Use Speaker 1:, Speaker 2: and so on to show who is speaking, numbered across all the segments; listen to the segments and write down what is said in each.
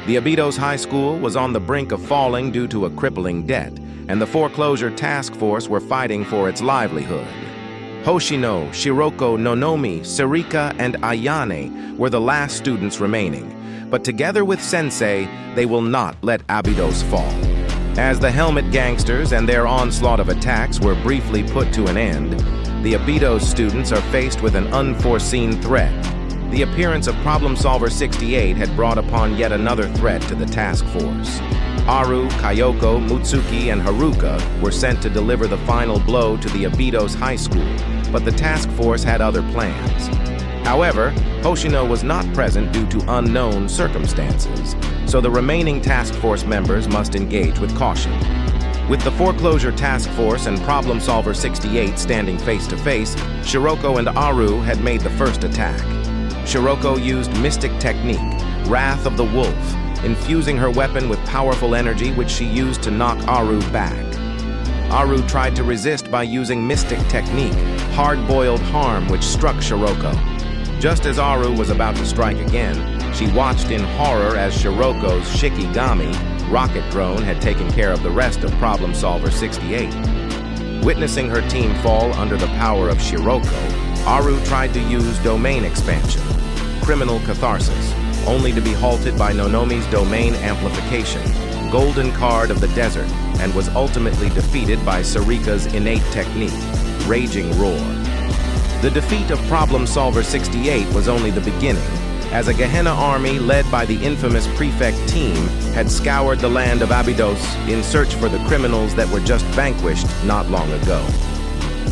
Speaker 1: The Abydos High School was on the brink of falling due to a crippling debt, and the foreclosure task force were fighting for its livelihood. Hoshino, Shiroko, Nonomi, Sarika, and Ayane were the last students remaining, but together with Sensei, they will not let Abidos fall. As the Helmet Gangsters and their onslaught of attacks were briefly put to an end, the Abidos students are faced with an unforeseen threat. The appearance of Problem Solver 68 had brought upon yet another threat to the task force. Aru, Kayoko, Mutsuki, and Haruka were sent to deliver the final blow to the Abydos High School, but the task force had other plans. However, Hoshino was not present due to unknown circumstances, so the remaining task force members must engage with caution. With the Foreclosure Task Force and Problem Solver 68 standing face to face, Shiroko and Aru had made the first attack. Shiroko used Mystic Technique, Wrath of the Wolf, infusing her weapon with powerful energy which she used to knock Aru back. Aru tried to resist by using Mystic Technique, Hard-Boiled Harm, which struck Shiroko. Just as Aru was about to strike again, she watched in horror as Shiroko's Shikigami, rocket drone, had taken care of the rest of Problem Solver 68. Witnessing her team fall under the power of Shiroko, Aru tried to use Domain Expansion, Criminal Catharsis, only to be halted by Nonomi's Domain Amplification, Golden Card of the Desert, and was ultimately defeated by Sarika's Innate Technique, Raging Roar. The defeat of Problem Solver 68 was only the beginning, as a Gehenna army led by the infamous Prefect team had scoured the land of Abidos in search for the criminals that were just vanquished not long ago.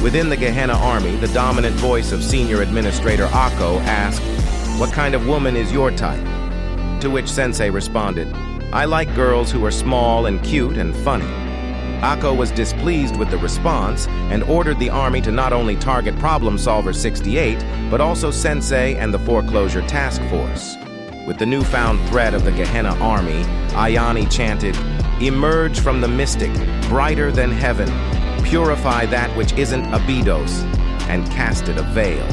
Speaker 1: Within the Gehenna army, the dominant voice of Senior Administrator Akko asked, "What kind of woman is your type?" To which Sensei responded, "I like girls who are small and cute and funny." Akko was displeased with the response and ordered the army to not only target Problem Solver 68, but also Sensei and the Foreclosure Task Force. With the newfound threat of the Gehenna army, Ayane chanted, "Emerge from the mystic, brighter than heaven, purify that which isn't Abidos," and casted a veil.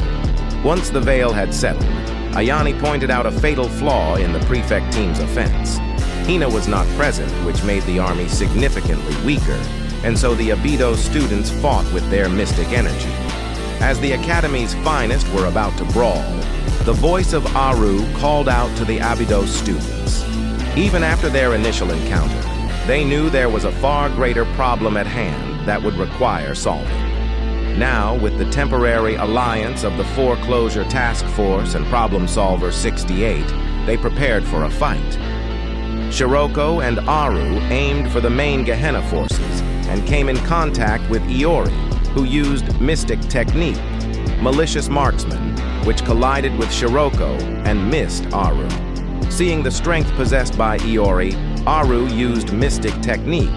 Speaker 1: Once the veil had settled, Ayane pointed out a fatal flaw in the Prefect team's offense. Hina was not present, which made the army significantly weaker, and so the Abidos students fought with their mystic energy. As the Academy's finest were about to brawl, the voice of Aru called out to the Abidos students. Even after their initial encounter, they knew there was a far greater problem at hand that would require solving. Now, with the temporary alliance of the Foreclosure Task Force and Problem Solver 68, they prepared for a fight. Shiroko and Aru aimed for the main Gehenna forces and came in contact with Iori, who used Mystic Technique, Malicious Marksman, which collided with Shiroko and missed Aru. Seeing the strength possessed by Iori, Aru used Mystic Technique,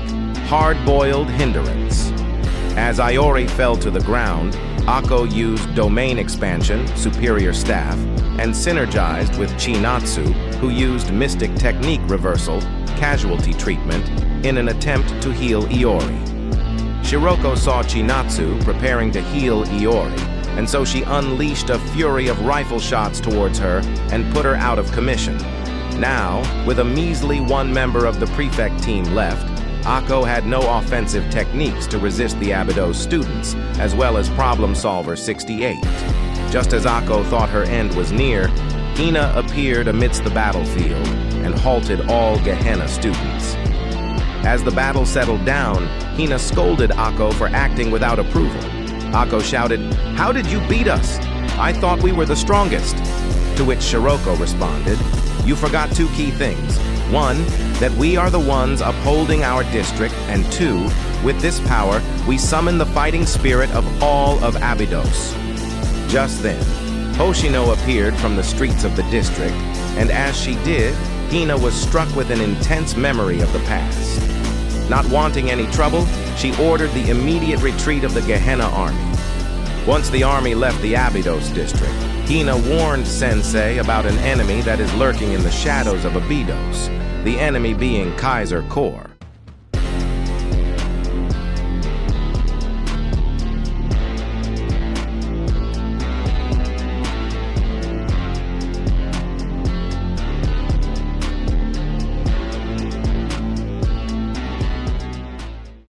Speaker 1: Hard-Boiled Hindrance. As Iori fell to the ground, Akko used Domain Expansion, Superior Staff, and synergized with Chinatsu, who used Mystic Technique Reversal, Casualty Treatment, in an attempt to heal Iori. Shiroko saw Chinatsu preparing to heal Iori, and so she unleashed a fury of rifle shots towards her and put her out of commission. Now, with a measly one member of the Prefect team left, Akko had no offensive techniques to resist the Abidos students, as well as Problem Solver 68. Just as Akko thought her end was near, Hina appeared amidst the battlefield and halted all Gehenna students. As the battle settled down, Hina scolded Akko for acting without approval. Akko shouted, "How did you beat us? I thought we were the strongest." To which Shiroko responded, "You forgot two key things. One, that we are the ones upholding our district, and two, with this power, we summon the fighting spirit of all of Abidos." Just then, Hoshino appeared from the streets of the district, and as she did, Hina was struck with an intense memory of the past. Not wanting any trouble, she ordered the immediate retreat of the Gehenna army. Once the army left the Abydos district, Hina warned Sensei about an enemy that is lurking in the shadows of Abidos, the enemy being Kaiser Core.